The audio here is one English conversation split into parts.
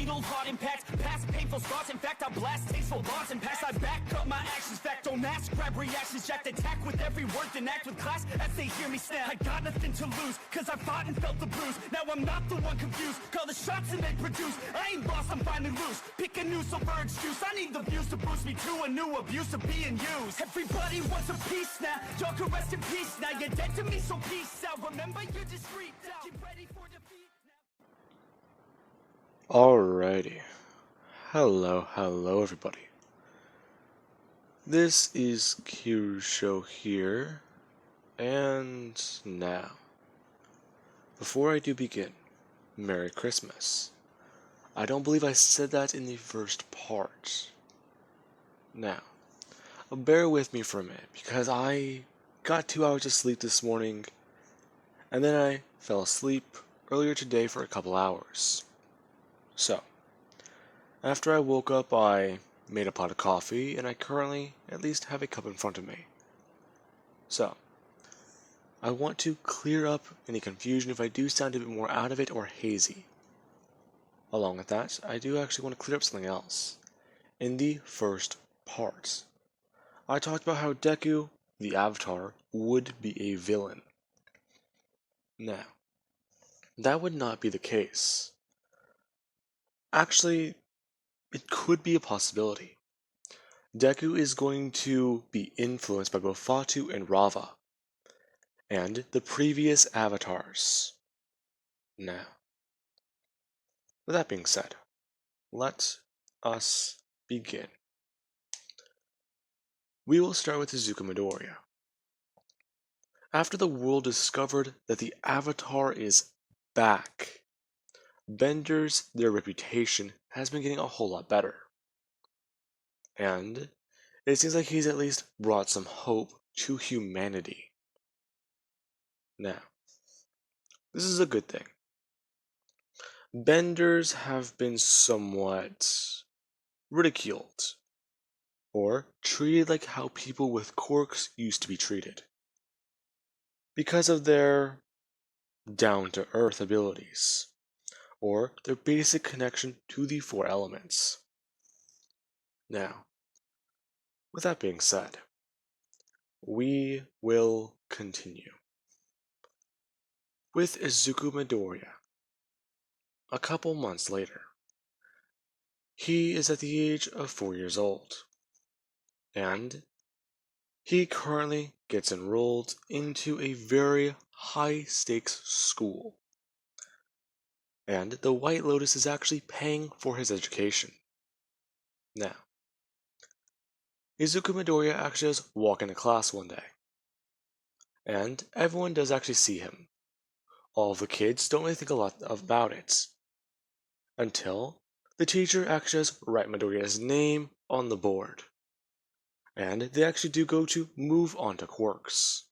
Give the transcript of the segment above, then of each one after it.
fatal heart impacts, past painful scars. In fact, I blast tasteful bars and pass. I back up my actions, fact don't ask, grab reactions, jacked attack with every word, then act with class as they hear me snap. I got nothing to lose, cause I fought and felt the bruise. Now I'm not the one confused, call the shots and they produce. I ain't lost, I'm finally loose, pick a new silver excuse. I need the views to boost me to a new abuse of being used. Everybody wants a piece now, y'all can rest in peace now. You're dead to me, so peace out. Remember, you're just freaked out. Get ready for defeat now. Alrighty. Hello everybody. This is Kiru's show here, and now, before I do begin, Merry Christmas. I don't believe I said that in the first part. Now, bear with me for a minute, because I got 2 hours of sleep this morning, and then I fell asleep earlier today for a couple hours. So, after I woke up, I made a pot of coffee, and I currently at least have a cup in front of me. So, I want to clear up any confusion if I do sound a bit more out of it or hazy. Along with that, I do actually want to clear up something else. In the first part, I talked about how Deku, the Avatar, would be a villain. Now, that would not be the case. Actually, it could be a possibility. Deku is going to be influenced by both Fatu and Rava, and the previous avatars. Now, with that being said, let us begin. We will start with Izuku Midoriya. After the world discovered that the Avatar is back, Benders, their reputation has been getting a whole lot better. And it seems like he's at least brought some hope to humanity. Now, this is a good thing. Benders have been somewhat ridiculed, or treated like how people with quirks used to be treated, because of their down-to-earth abilities, or their basic connection to the four elements. Now, with that being said, we will continue. With Izuku Midoriya, a couple months later, he is at the age of 4 years old, and he currently gets enrolled into a very high-stakes school, and the White Lotus is actually paying for his education. Now, Izuku Midoriya actually does walk into class one day, and everyone does actually see him. All the kids don't really think a lot about it, until the teacher actually does write Midoriya's name on the board, and they actually do go to move on to quirks,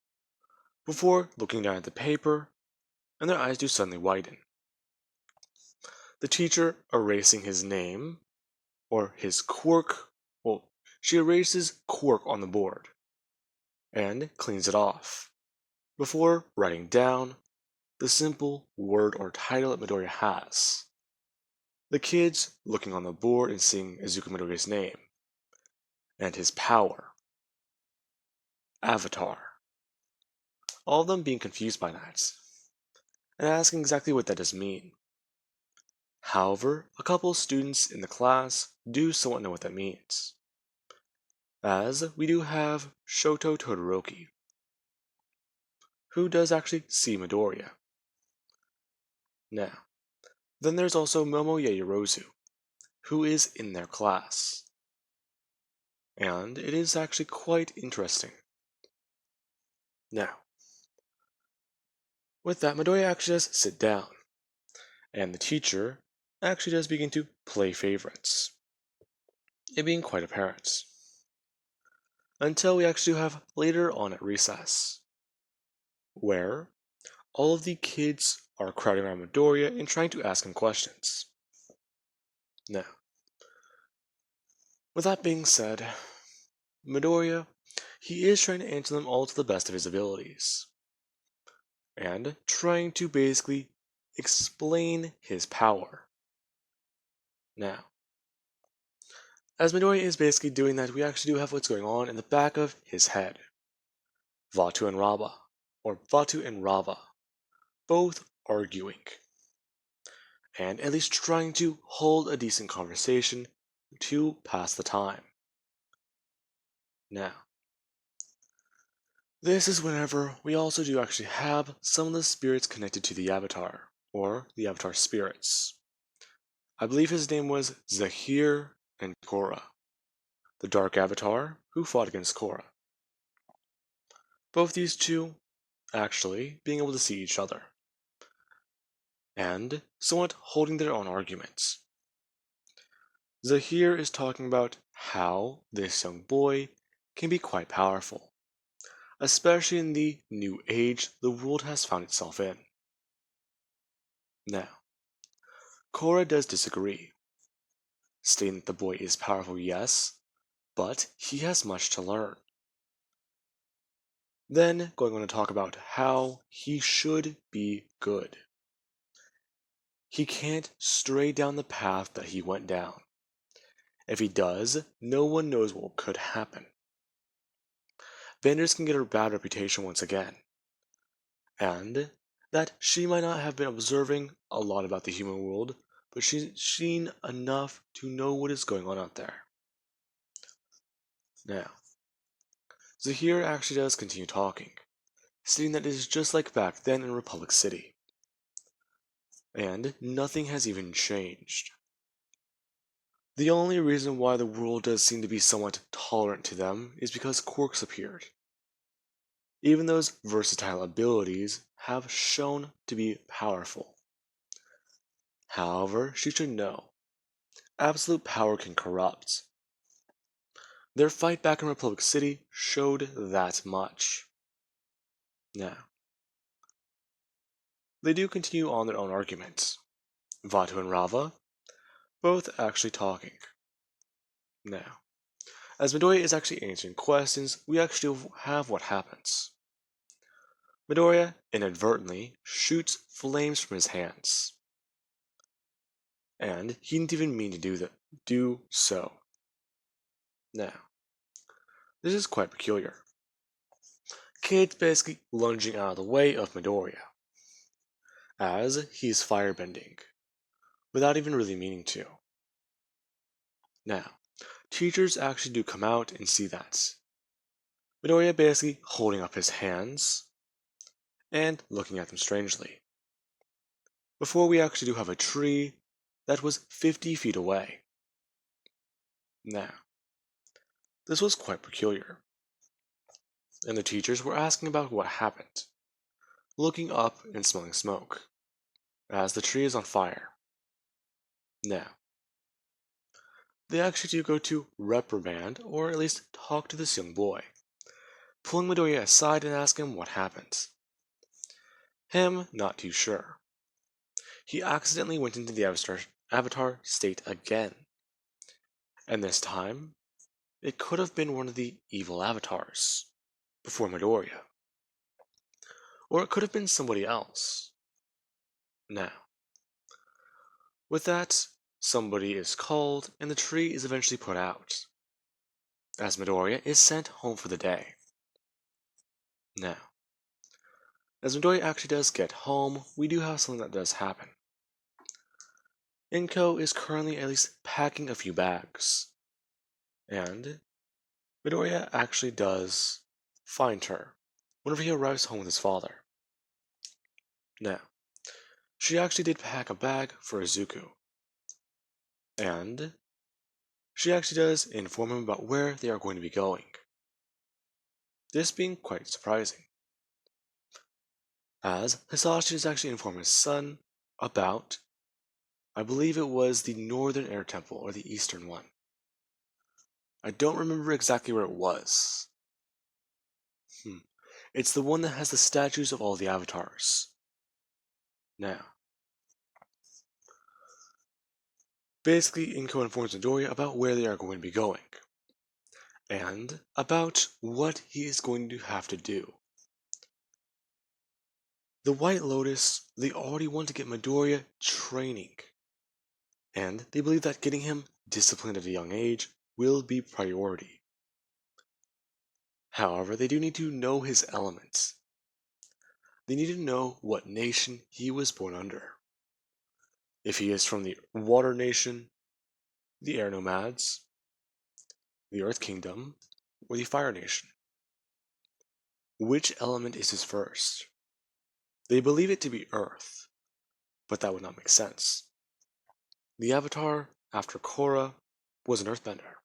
before looking down at the paper, and their eyes do suddenly widen. The teacher erasing his name, or his quirk, well, she erases quirk on the board, and cleans it off, before writing down the simple word or title that Midoriya has. The kids looking on the board and seeing Izuku Midoriya's name, and his power, Avatar. All of them being confused by that, and asking exactly what that does mean. However, a couple of students in the class do somewhat know what that means, as we do have Shoto Todoroki, who does actually see Midoriya. Now, then there's also Momo Yaoyorozu, who is in their class, and it is actually quite interesting. Now, with that, Midoriya actually does sit down, and the teacher actually does begin to play favorites, it being quite apparent. Until we actually have later on at recess, where all of the kids are crowding around Midoriya and trying to ask him questions. Now, with that being said, Midoriya, he is trying to answer them all to the best of his abilities, and trying to basically explain his power. Now, as Midoriya is basically doing that, we actually do have what's going on in the back of his head. Vatu and Rava, both arguing, and at least trying to hold a decent conversation to pass the time. Now, this is whenever we also do actually have some of the spirits connected to the Avatar, or the Avatar spirits. I believe his name was Zahir and Korra, the Dark Avatar who fought against Korra. Both these two actually being able to see each other, and somewhat holding their own arguments. Zahir is talking about how this young boy can be quite powerful, especially in the new age the world has found itself in. Now, Korra does disagree, stating that the boy is powerful, yes, but he has much to learn. Then going on to talk about how he should be good. He can't stray down the path that he went down. If he does, no one knows what could happen. Vanders can get a bad reputation once again, and that she might not have been observing a lot about the human world, but she's seen enough to know what is going on out there. Now, Zahir actually does continue talking, stating that it is just like back then in Republic City, and nothing has even changed. The only reason why the world does seem to be somewhat tolerant to them is because quirks appeared. Even those versatile abilities have shown to be powerful. However, she should know, absolute power can corrupt. Their fight back in Republic City showed that much. Now, they do continue on their own arguments. Vatu and Rava, both actually talking. Now, as Midoriya is actually answering questions, we actually have what happens. Midoriya inadvertently shoots flames from his hands. And he didn't even mean to do so. Now, this is quite peculiar. Kid's basically lunging out of the way of Midoriya, as he's firebending, without even really meaning to. Now, teachers actually do come out and see that. Midoriya basically holding up his hands, and looking at them strangely. Before we actually do have a tree that was 50 feet away. Now, this was quite peculiar, and the teachers were asking about what happened, looking up and smelling smoke, as the tree is on fire. Now, they actually do go to reprimand, or at least talk to this young boy, pulling Midoriya aside and asking him what happened. Him not too sure. He accidentally went into the Avatar state again, and this time, it could have been one of the evil avatars, before Midoriya. Or it could have been somebody else. Now, with that, somebody is called and the tree is eventually put out, as Midoriya is sent home for the day. Now, as Midoriya actually does get home, we do have something that does happen. Inko is currently at least packing a few bags, and Midoriya actually does find her whenever he arrives home with his father. Now, she actually did pack a bag for Izuku, and she actually does inform him about where they are going to be going. This being quite surprising, as Hisashi has actually informed his son about, I believe it was the Northern Air Temple, or the Eastern one. I don't remember exactly where it was. It's the one that has the statues of all the avatars. Now, basically, Inko informs Midoriya about where they are going to be going, and about what he is going to have to do. The White Lotus, they already want to get Midoriya training and they believe that getting him disciplined at a young age will be priority. However, they do need to know his elements. They need to know what nation he was born under. If he is from the Water Nation, the Air Nomads, the Earth Kingdom, or the Fire Nation. Which element is his first? They believe it to be Earth, but that would not make sense. The Avatar, after Korra, was an Earthbender.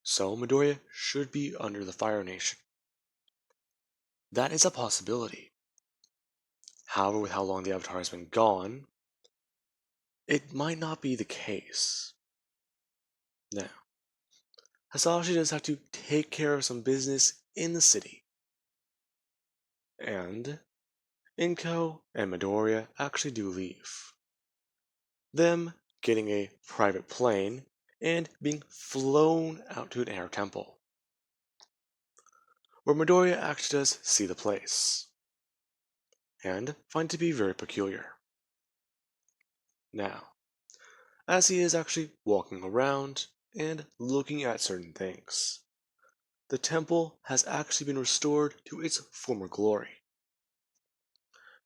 So Midoriya should be under the Fire Nation. That is a possibility. However, with how long the Avatar has been gone, it might not be the case. Now, Hasashi does have to take care of some business in the city. And Inko and Midoriya actually do leave. Them getting a private plane and being flown out to an air temple, where Midoriya actually does see the place, and find it to be very peculiar. Now, as he is actually walking around and looking at certain things, the temple has actually been restored to its former glory.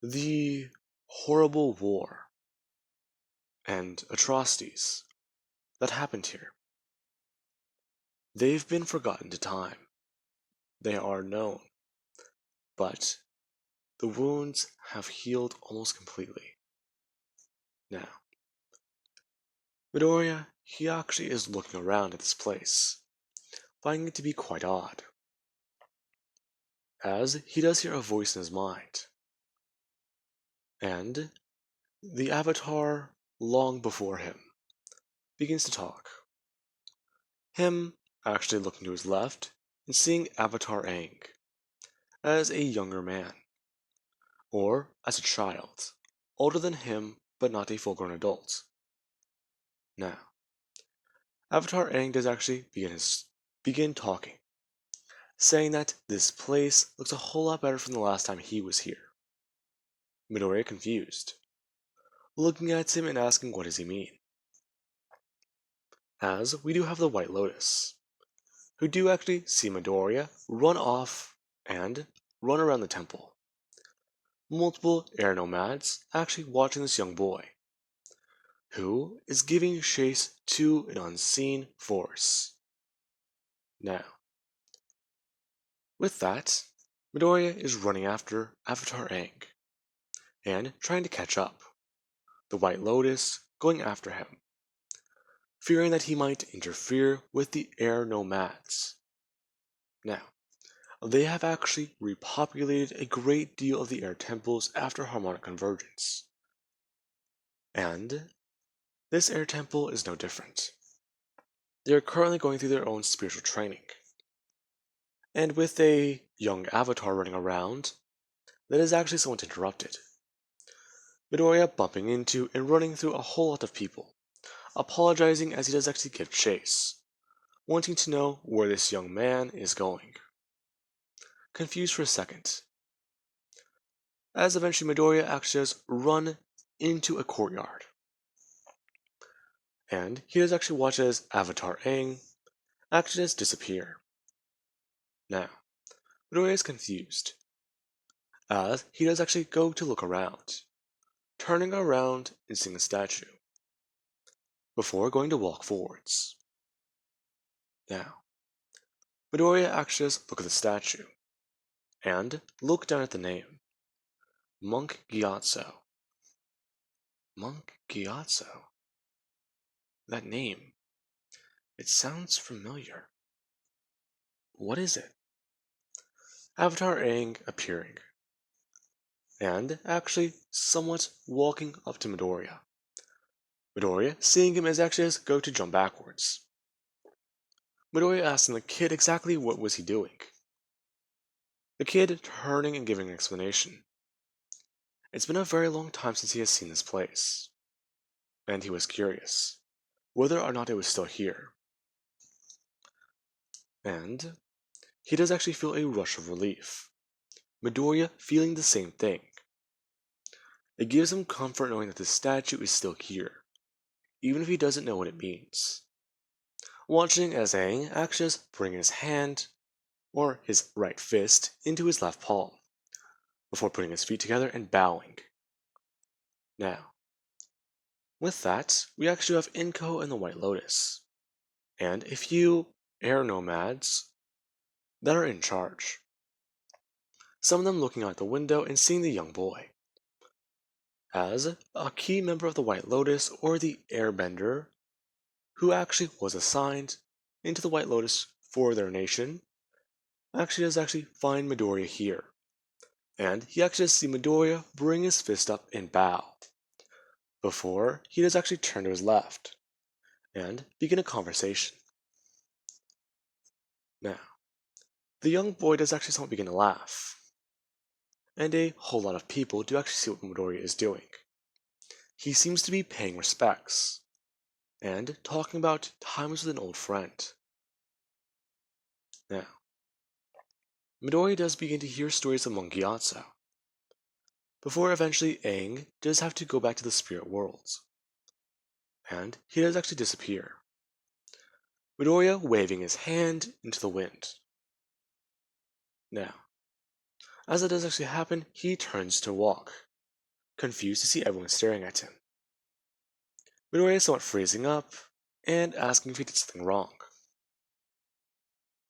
The horrible war and atrocities that happened here, they've been forgotten to time. They are known, but the wounds have healed almost completely. Now, Midoriya, he actually is looking around at this place, finding it to be quite odd, as he does hear a voice in his mind. And the Avatar, long before him, begins to talk. Him actually looking to his left and seeing Avatar Aang as a younger man, or as a child, older than him but not a full-grown adult. Now, Avatar Aang does actually begin talking, saying that this place looks a whole lot better from the last time he was here. Midoriya confused, looking at him and asking what does he mean. As we do have the White Lotus, who do actually see Midoriya run off and run around the temple. Multiple air nomads actually watching this young boy, who is giving chase to an unseen force. Now, with that, Midoriya is running after Avatar Aang and trying to catch up, the White Lotus going after him, fearing that he might interfere with the air nomads. Now, they have actually repopulated a great deal of the air temples after harmonic convergence. And this air temple is no different. They are currently going through their own spiritual training. And with a young Avatar running around, that is actually somewhat interrupted. Midoriya bumping into and running through a whole lot of people, apologizing as he does actually give chase, wanting to know where this young man is going. Confused for a second, as eventually Midoriya actually does run into a courtyard. And he does actually watch as Avatar Aang actually does disappear. Now, Midoriya is confused, as he does actually go to look around, turning around and seeing a statue, before going to walk forwards. Now, Midoriya actually does look at the statue, and look down at the name, Monk Gyatso. Monk Gyatso? That name, it sounds familiar. What is it? Avatar Aang appearing, and actually somewhat walking up to Midoriya. Midoriya, seeing him as actually as go to jump backwards. Midoriya asking the kid exactly what was he doing. The kid turning and giving an explanation. It's been a very long time since he has seen this place, and he was curious whether or not it was still here. And he does actually feel a rush of relief. Midoriya feeling the same thing. It gives him comfort knowing that the statue is still here. even if he doesn't know what it means. Watching as Aang actually just bring his hand, or his right fist, into his left palm, before putting his feet together and bowing. Now, with that, we actually have Inko and the White Lotus, and a few air nomads that are in charge. Some of them looking out the window and seeing the young boy. As a key member of the White Lotus, or the Airbender, who actually was assigned into the White Lotus for their nation, actually does find Midoriya here. And he actually does see Midoriya bring his fist up and bow, before he does actually turn to his left and begin a conversation. Now, the young boy does actually somewhat begin to laugh, and a whole lot of people do actually see what Midoriya is doing. He seems to be paying respects, and talking about times with an old friend. Now, Midoriya does begin to hear stories of Monkey Gyatso, before eventually Aang does have to go back to the spirit worlds, and he does actually disappear. Midoriya waving his hand into the wind. Now, as that does actually happen, he turns to walk, confused to see everyone staring at him. Midoriya is somewhat freezing up, and asking if he did something wrong.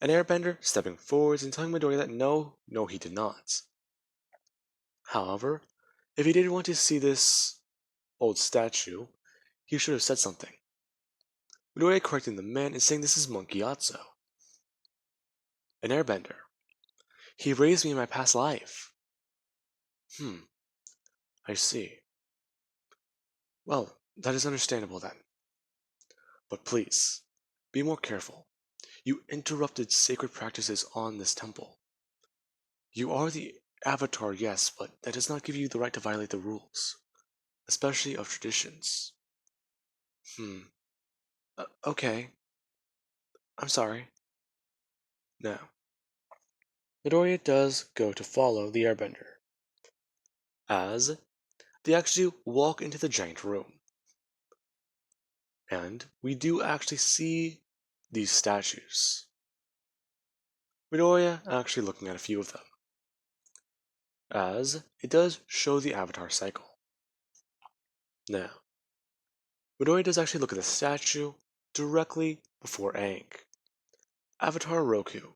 An airbender stepping forwards and telling Midoriya that no, he did not. However, if he did want to see this old statue, he should have said something. Midoriya correcting the man and saying this is Monkey Gyatso. An airbender. He raised me in my past life. I see. Well, that is understandable then. But please, be more careful. You interrupted sacred practices on this temple. You are the Avatar, yes, but that does not give you the right to violate the rules, especially of traditions. Okay. I'm sorry. Now, Midoriya does go to follow the airbender, as they actually walk into the giant room. And we do actually see these statues. Midoriya actually looking at a few of them, as it does show the Avatar cycle. Now, Midoriya does actually look at the statue directly before Aang. Avatar Roku,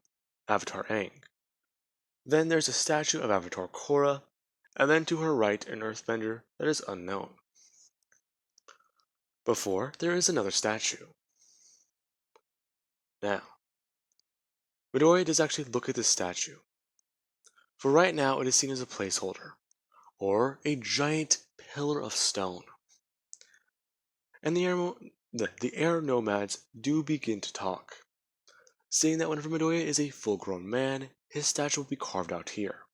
Avatar Aang. Then there's a statue of Avatar Korra, and then to her right an earthbender that is unknown. Before, there is another statue. Now, Midoriya does actually look at this statue. For right now, it is seen as a placeholder, or a giant pillar of stone. And the air nomads do begin to talk, saying that whenever Midoriya is a full-grown man, his statue will be carved out here,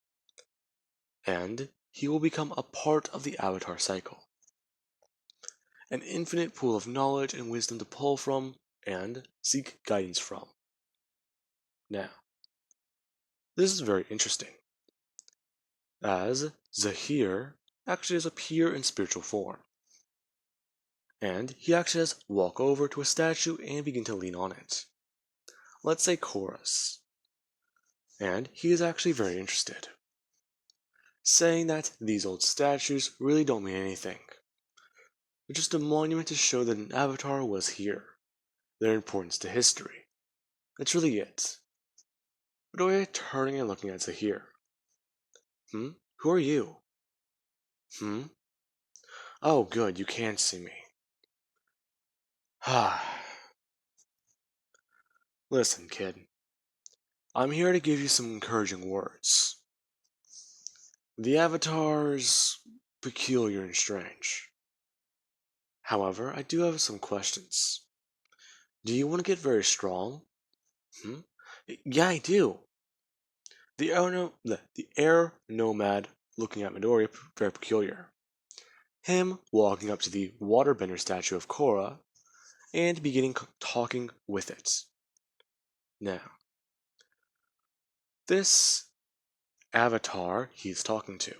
and he will become a part of the Avatar cycle. An infinite pool of knowledge and wisdom to pull from and seek guidance from. Now, this is very interesting, as Zahir actually does appear in spiritual form, and he actually does walk over to a statue and begin to lean on it. Let's say Chorus, and he is actually very interested, saying that these old statues really don't mean anything. They're just a monument to show that an avatar was here, their importance to history. That's really it. Midoriya turning and looking at Zahir. Who are you? Oh, good, you can see me. Listen, kid. I'm here to give you some encouraging words. The Avatar's peculiar and strange. However, I do have some questions. Do you want to get very strong? Yeah, I do. The air nomad looking at Midoriya very peculiar. Him walking up to the waterbender statue of Korra and beginning talking with it. Now, this avatar he's talking to,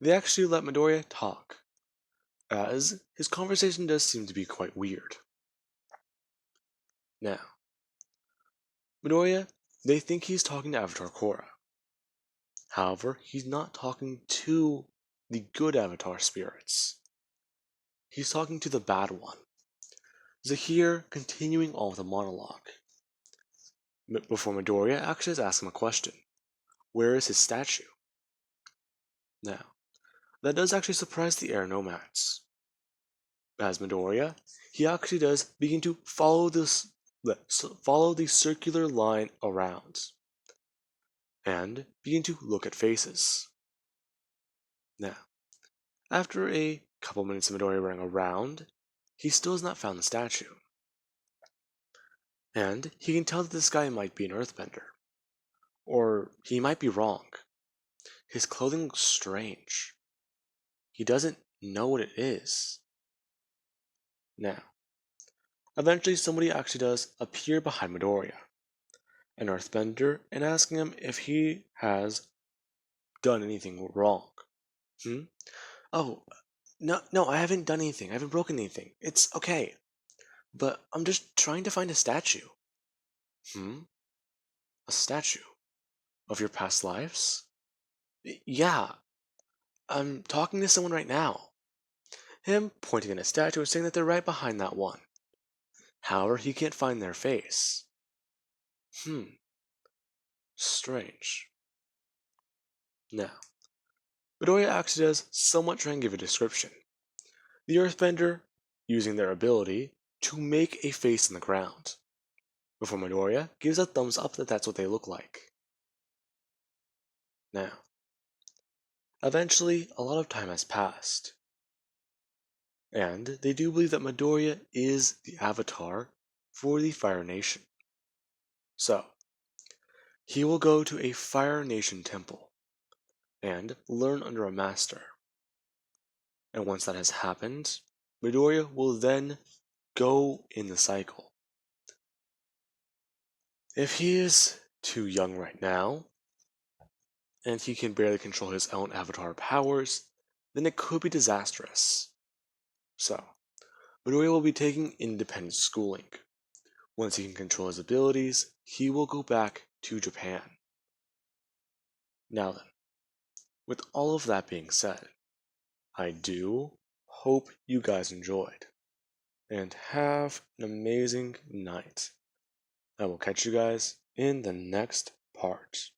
they actually let Midoriya talk, as his conversation does seem to be quite weird. Now, Midoriya, they think he's talking to Avatar Korra. However, he's not talking to the good Avatar spirits. He's talking to the bad one. Zahir continuing on with a monologue. Before Midoriya actually has asked him a question. Where is his statue? Now, that does actually surprise the air nomads. As Midoriya, he actually does begin to follow the circular line around and begin to look at faces. Now, after a couple minutes of Midoriya running around, he still has not found the statue. And he can tell that this guy might be an earthbender. Or he might be wrong. His clothing looks strange. He doesn't know what it is. Now, eventually somebody actually does appear behind Midoriya, an earthbender, and asking him if he has done anything wrong. Oh, no, I haven't done anything. I haven't broken anything. It's okay. But I'm just trying to find a statue. A statue? Of your past lives? Yeah, I'm talking to someone right now. Him pointing at a statue and saying that they're right behind that one. However, he can't find their face. Strange. Now, Midoriya actually does somewhat try and give a description. The Earthbender using their ability to make a face in the ground, before Midoriya gives a thumbs up that that's what they look like. Now, eventually, a lot of time has passed, and they do believe that Midoriya is the avatar for the Fire Nation. So, he will go to a Fire Nation temple and learn under a master. And once that has happened, Midoriya will then go in the cycle. If he is too young right now, and he can barely control his own avatar powers, then it could be disastrous. So, Midoriya will be taking independent schooling. Once he can control his abilities, he will go back to Japan. Now then, with all of that being said, I do hope you guys enjoyed, and have an amazing night. I will catch you guys in the next part.